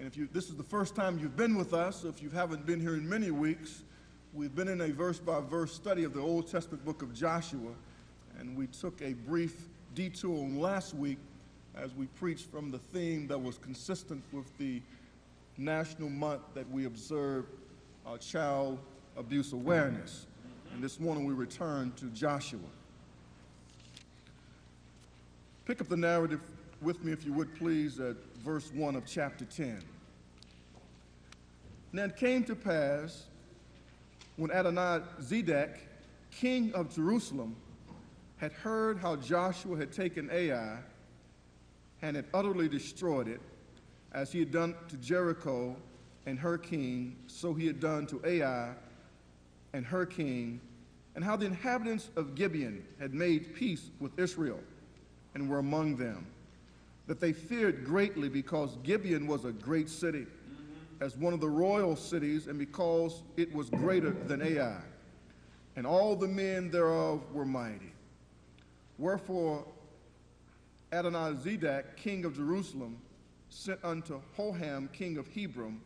And if this is the first time you've been with us, or if you haven't been here in many weeks, we've been in a verse-by-verse study of the Old Testament book of Joshua, and we took a brief detour on last week as we preached from the theme that was consistent with the national month that we observed, Child Abuse Awareness. And this morning we return to Joshua. Pick up the narrative with me, if you would please, at verse 1 of chapter 10. Now it came to pass, when Adonizedek, king of Jerusalem, had heard how Joshua had taken Ai and had utterly destroyed it, as he had done to Jericho and her king, so he had done to Ai and her king, and how the inhabitants of Gibeon had made peace with Israel and were among them, that they feared greatly, because Gibeon was a great city, as one of the royal cities, and because it was greater than Ai, and all the men thereof were mighty. Wherefore Adonizedek, king of Jerusalem, sent unto Hoham, king of Hebron,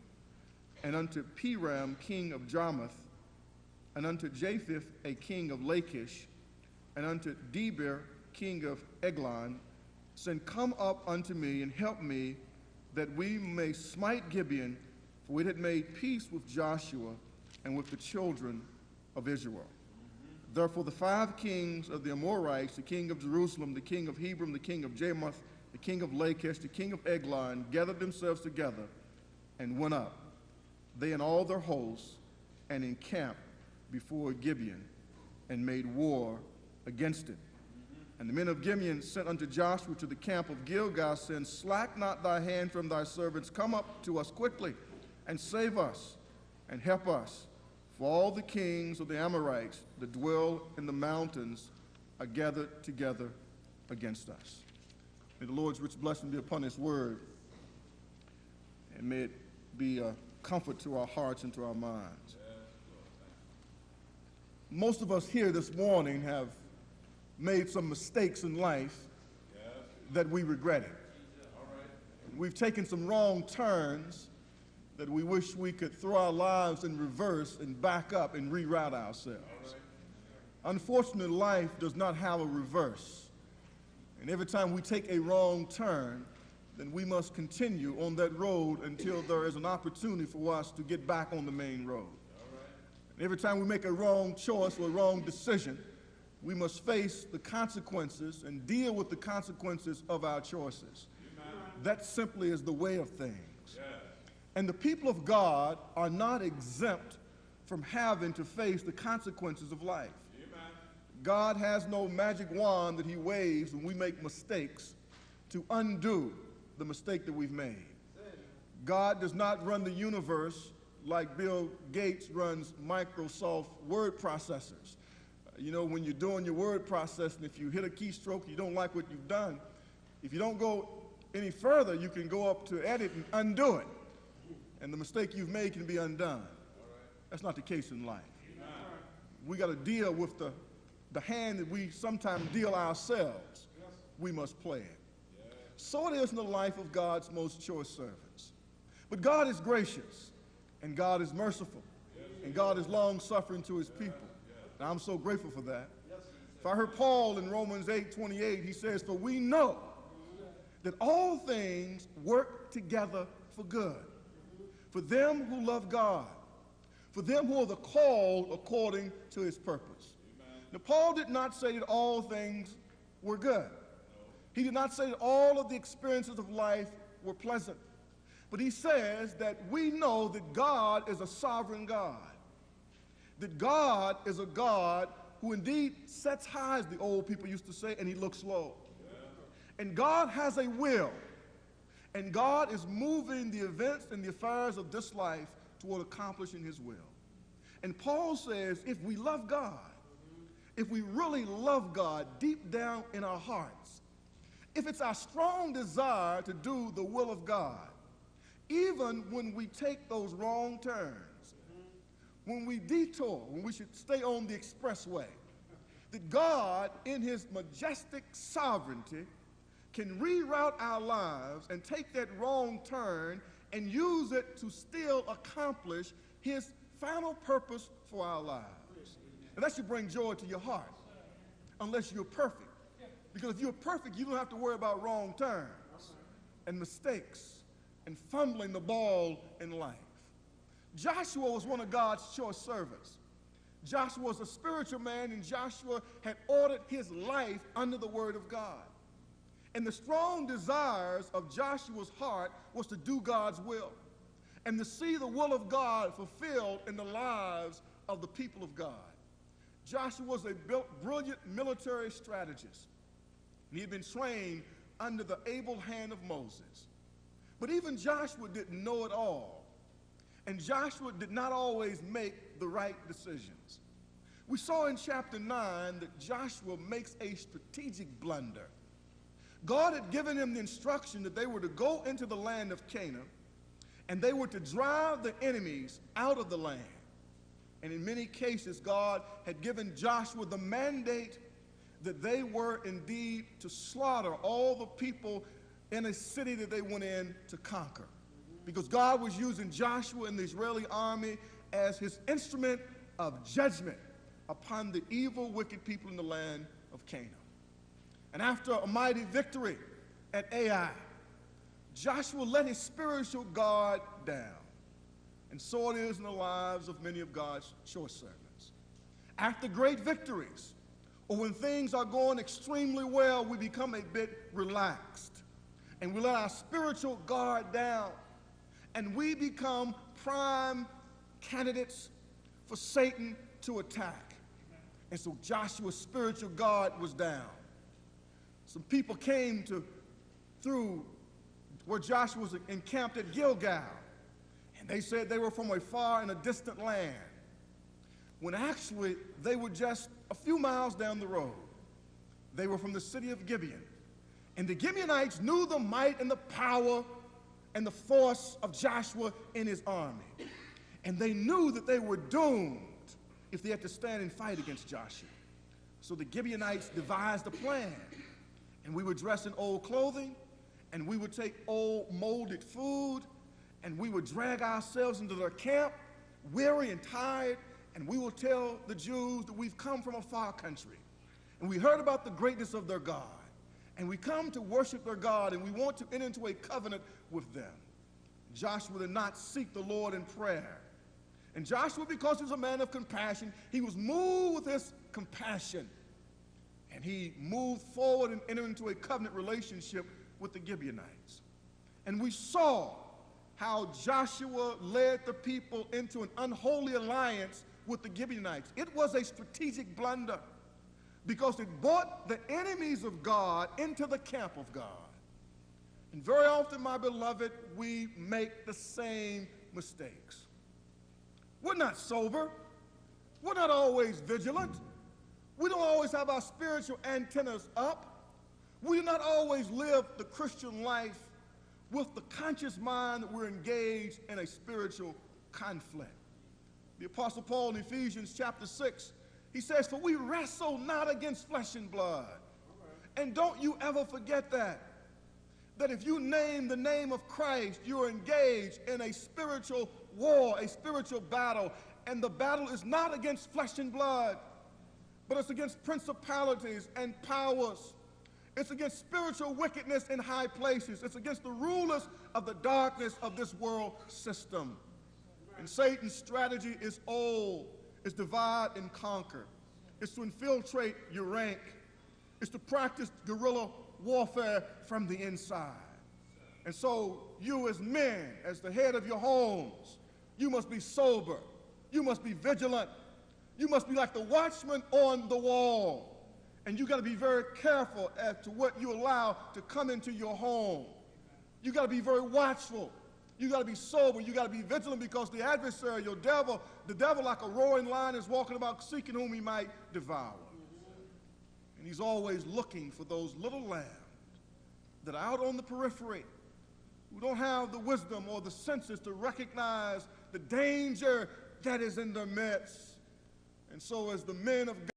and unto Piram, king of Jarmuth, and unto Japheth, a king of Lachish, and unto Debir, king of Eglon, saying, Come up unto me and help me, that we may smite Gibeon, for it had made peace with Joshua and with the children of Israel. Therefore the 5 kings of the Amorites, the king of Jerusalem, the king of Hebron, the king of Jarmuth, the king of Lachish, the king of Eglon, gathered themselves together and went up, they and all their hosts, and encamped before Gibeon, and made war against it. And the men of Gibeon sent unto Joshua to the camp of Gilgal, saying, Slack not thy hand from thy servants, come up to us quickly, and save us, and help us. For all the kings of the Amorites that dwell in the mountains are gathered together against us. May the Lord's rich blessing be upon his word, and may it be a comfort to our hearts and to our minds. Most of us here this morning have made some mistakes in life that we regretted. We've taken some wrong turns that we wish we could throw our lives in reverse and back up and reroute ourselves. Unfortunately, life does not have a reverse. And every time we take a wrong turn, then we must continue on that road until there is an opportunity for us to get back on the main road. And every time we make a wrong choice or a wrong decision, we must face the consequences and deal with the consequences of our choices. That simply is the way of things. And the people of God are not exempt from having to face the consequences of life. God has no magic wand that he waves when we make mistakes to undo the mistake that we've made. God does not run the universe like Bill Gates runs Microsoft word processors. You know, when you're doing your word processing, if you hit a keystroke, you don't like what you've done, if you don't go any further, you can go up to edit and undo it. And the mistake you've made can be undone. That's not the case in life. We got to deal with the hand that we sometimes deal ourselves. We must play it. So it is in the life of God's most choice servants. But God is gracious, and God is merciful, and God is long-suffering to his people. And I'm so grateful for that. If I heard Paul in Romans 8:28, he says, For we know that all things work together for good, for them who love God, for them who are the called according to his purpose. Now, Paul did not say that all things were good. He did not say that all of the experiences of life were pleasant. But he says that we know that God is a sovereign God, that God is a God who indeed sets high, as the old people used to say, and he looks low. And God has a will, and God is moving the events and the affairs of this life toward accomplishing his will. And Paul says, if we love God, if we really love God deep down in our hearts, if it's our strong desire to do the will of God, even when we take those wrong turns, when we detour, when we should stay on the expressway, that God, in his majestic sovereignty, can reroute our lives and take that wrong turn and use it to still accomplish his final purpose for our lives. And that should bring joy to your heart, unless you're perfect. Because if you're perfect, you don't have to worry about wrong turns and mistakes and fumbling the ball in life. Joshua was one of God's choice servants. Joshua was a spiritual man, and Joshua had ordered his life under the word of God. And the strong desires of Joshua's heart was to do God's will and to see the will of God fulfilled in the lives of the people of God. Joshua was a brilliant military strategist, and he had been trained under the able hand of Moses. But even Joshua didn't know it all, and Joshua did not always make the right decisions. We saw in chapter 9 that Joshua makes a strategic blunder. God had given him the instruction that they were to go into the land of Canaan, and they were to drive the enemies out of the land. And in many cases, God had given Joshua the mandate that they were indeed to slaughter all the people in a city that they went in to conquer. Because God was using Joshua and the Israeli army as his instrument of judgment upon the evil, wicked people in the land of Canaan. And after a mighty victory at Ai, Joshua let his spiritual guard down. And so it is in the lives of many of God's choice servants. After great victories, or when things are going extremely well, we become a bit relaxed. And we let our spiritual guard down. And we become prime candidates for Satan to attack. And so Joshua's spiritual guard was down. Some people came through where Joshua was encamped at Gilgal, and they said they were from a far and a distant land, when actually they were just a few miles down the road. They were from the city of Gibeon, and the Gibeonites knew the might and the power and the force of Joshua in his army, and they knew that they were doomed if they had to stand and fight against Joshua. So the Gibeonites devised a plan. And we would dress in old clothing, and we would take old molded food, and we would drag ourselves into their camp, weary and tired, and we will tell the Jews that we've come from a far country, and we heard about the greatness of their God, and we come to worship their God, and we want to enter into a covenant with them. Joshua did not seek the Lord in prayer. And Joshua, because he was a man of compassion, he was moved with his compassion. And he moved forward and entered into a covenant relationship with the Gibeonites. And we saw how Joshua led the people into an unholy alliance with the Gibeonites. It was a strategic blunder because it brought the enemies of God into the camp of God. And very often, my beloved, we make the same mistakes. We're not sober. We're not always vigilant. We don't always have our spiritual antennas up. We do not always live the Christian life with the conscious mind that we're engaged in a spiritual conflict. The Apostle Paul in Ephesians chapter 6, he says, "For we wrestle not against flesh and blood." And don't you ever forget that if you name the name of Christ, you're engaged in a spiritual war, a spiritual battle. And the battle is not against flesh and blood, but it's against principalities and powers. It's against spiritual wickedness in high places. It's against the rulers of the darkness of this world system. And Satan's strategy is old. It's divide and conquer. It's to infiltrate your rank. It's to practice guerrilla warfare from the inside. And so you as men, as the head of your homes, you must be sober. You must be vigilant. You must be like the watchman on the wall. And you got to be very careful as to what you allow to come into your home. You got to be very watchful. You got to be sober. You got to be vigilant, because the adversary, the devil like a roaring lion is walking about seeking whom he might devour. And he's always looking for those little lambs that are out on the periphery, who don't have the wisdom or the senses to recognize the danger that is in their midst. And so as the men of God,